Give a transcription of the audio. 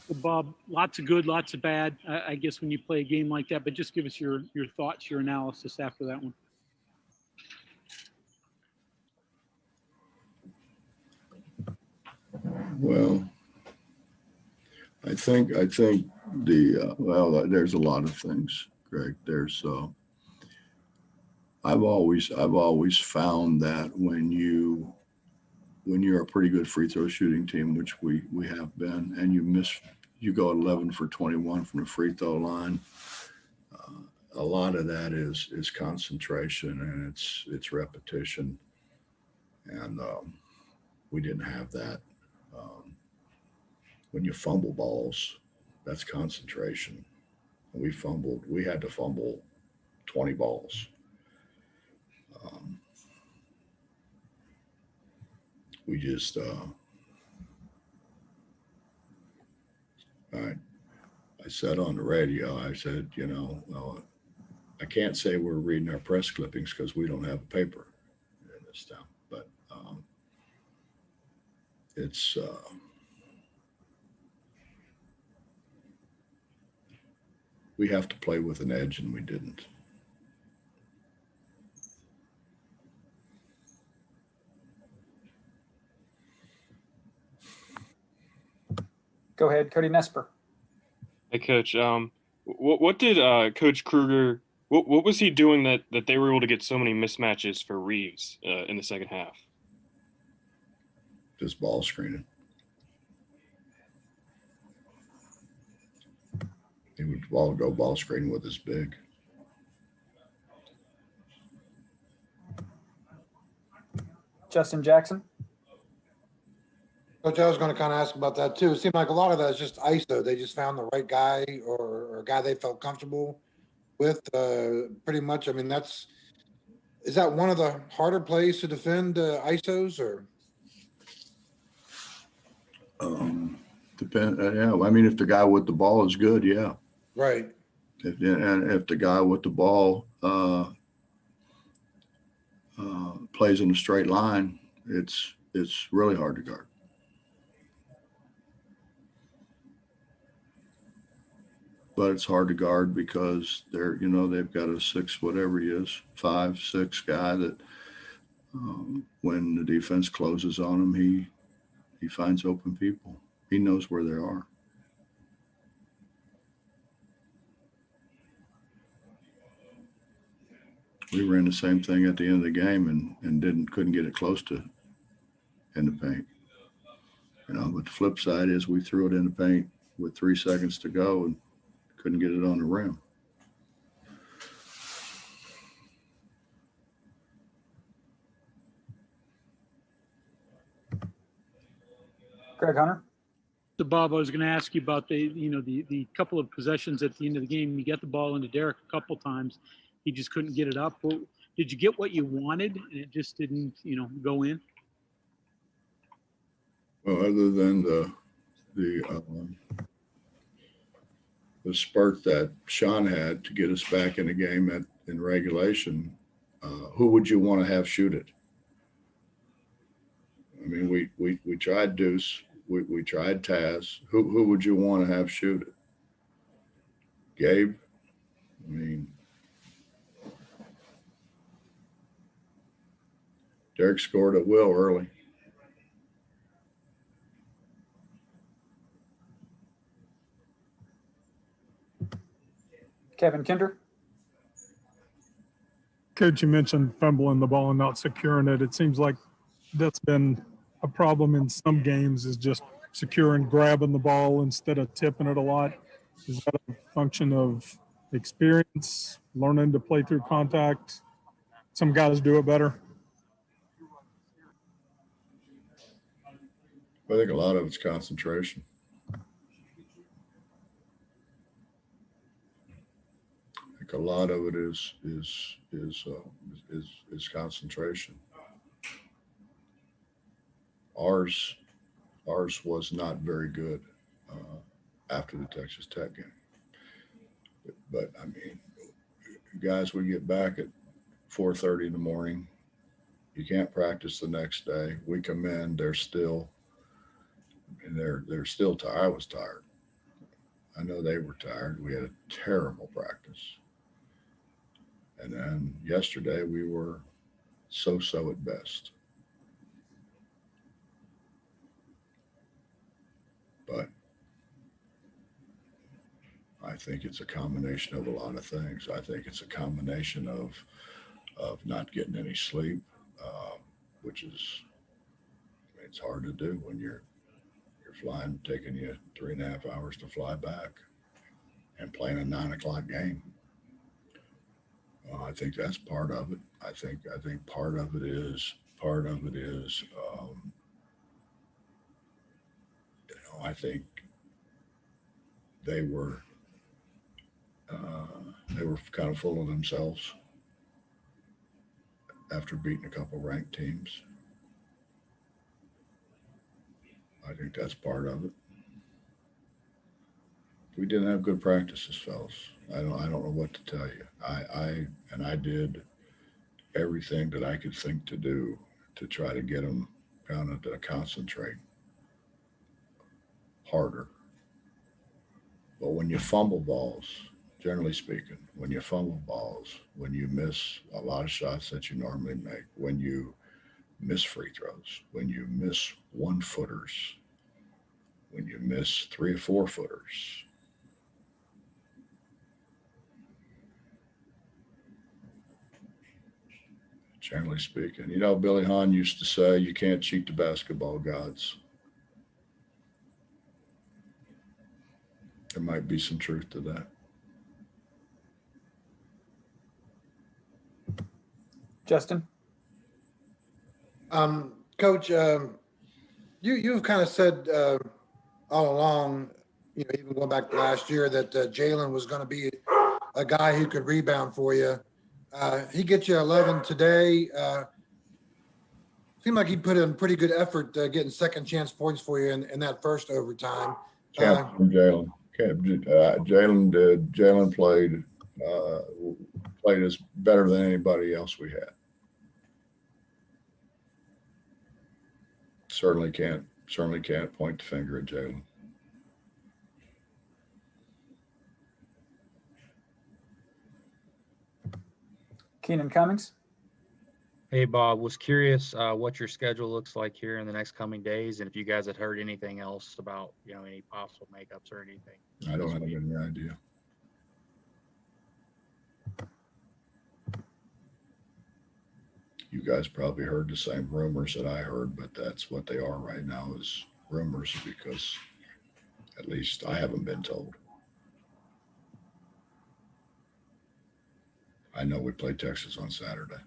Well, Bob, lots of good, lots of bad, I guess, when you play a game like that. But just give us your thoughts, your analysis after that one. Well, I think there's a lot of things, Greg. I've always found that when you're a pretty good free throw shooting team, which we have been, and you go 11 for 21 from the free throw line. A lot of that is concentration and it's repetition, and we didn't have that. Um, when you fumble balls, that's concentration. We fumbled. We had to fumble 20 balls. Um, we just I I said on the radio, I said, I can't say we're reading our press clippings because we don't have paper in this town. But it's we have to play with an edge, and we didn't. Go ahead, Cody Nesper. Hey, Coach. What did Coach Kruger? What was he doing that they were able to get so many mismatches for Reeves in the second half? Just ball screening. He would go ball screening with his big. Justin Jackson. Coach, I was going to kind of ask about that too. It seemed like a lot of that is just ISO. They just found the right guy or a guy they felt comfortable with. Pretty much. I mean, is that one of the harder plays to defend ISOs or? Depend. Yeah. I mean, if the guy with the ball is good, yeah. Right. If the guy with the ball plays in a straight line, it's really hard to guard. But it's hard to guard because they've got a 6, whatever he is, 5'6" guy that when the defense closes on him, he finds open people. He knows where they are. We ran the same thing at the end of the game and couldn't get it close to in the paint. But the flip side is we threw it in the paint with 3 seconds to go and couldn't get it on the rim. Greg Hunter. So, Bob, I was going to ask you about the couple of possessions at the end of the game. You got the ball into Derek a couple times. He just couldn't get it up. Well, did you get what you wanted and it just didn't, go in? Well, other than the spurt that Sean had to get us back in the game in regulation, who would you want to have shoot it? I mean, we tried Deuce, we tried Taz. Who would you want to have shoot it? Gabe? I mean, Derek scored at will early. Kevin Kinder. Coach, you mentioned fumbling the ball and not securing it. It seems like that's been a problem in some games, is just securing, grabbing the ball instead of tipping it a lot. Is that a function of experience, learning to play through contact? Some guys do it better. I think a lot of it's concentration. I think a lot of it is concentration. Ours was not very good after the Texas Tech game. But I mean, guys, we get back at 4:30 in the morning. You can't practice the next day. We come in, they're still tired. I was tired. I know they were tired. We had a terrible practice. And then yesterday we were so-so at best. But I think it's a combination of a lot of things. I think it's a combination of not getting any sleep, which is, it's hard to do when you're flying, taking you 3.5 hours to fly back and playing a 9 o'clock game. I think that's part of it. I think part of it is I think they were kind of full of themselves after beating a couple ranked teams. I think that's part of it. We didn't have good practices, fellas. I don't know what to tell you. I did everything that I could think to do to try to get them kind to concentrate harder. But when you fumble balls, generally speaking, when you fumble balls, when you miss a lot of shots that you normally make, when you miss free throws, when you miss 1-footers, when you miss 3 or 4-footers, generally speaking, Billy Hahn used to say, you can't cheat the basketball gods. There might be some truth to that. Justin? Coach, you've kind of said all along, even going back to last year, that Jalen was going to be a guy who could rebound for you. He gets you 11 today. Seemed like he put in pretty good effort getting second chance points for you in that first overtime. Can't from Jalen. Jalen did. Jalen played as better than anybody else we had. Certainly can't point the finger at Jalen. Keenan Cummings? Hey, Bob, was curious what your schedule looks like here in the next coming days, and if you guys had heard anything else about, any possible makeups or anything. I don't have any idea. You guys probably heard the same rumors that I heard, but that's what they are right now, is rumors, because at least I haven't been told. I know we play Texas on Saturday.